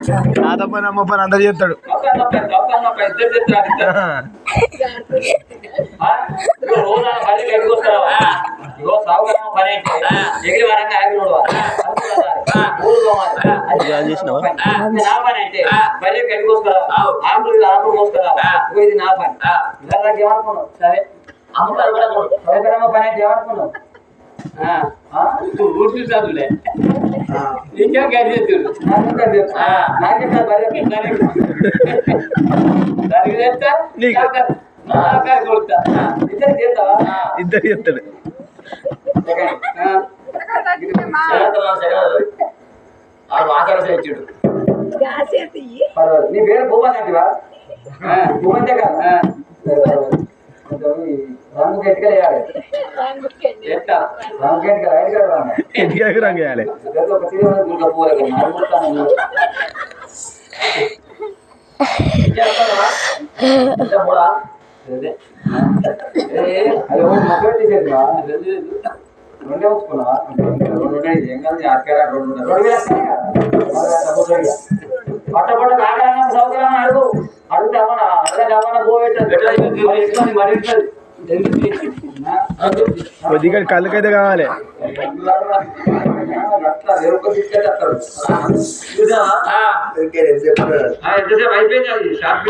తాత పని అమ్మ పని అందరు చేస్తాడు. సరే అమ్మ పని అంటే ఏమనుకున్నావు? ఊర్చి చదువులే ఇంకా గడిచేద్దు నాకే కొడుతా ఇద్దరు చేస్తావా? ఇద్దరు చేస్తాడు. నీ పేరు భూమన్ అంటివా? భూమంతే కదా రంగు ఎట్టుకెళ్ళాలి. ఇంటికి రంగు వేయాలి. రెండే ఉంచుకున్నావా? పట్టపట్ట కాగా సౌకర్యం అడుగు అడిగితే అమ్మనా అడగ పోయేటది మరి కొద్దిగా కళ్ళకైతే కావాలి. ఎంతసేపు అయిపోయింది అది షార్ట్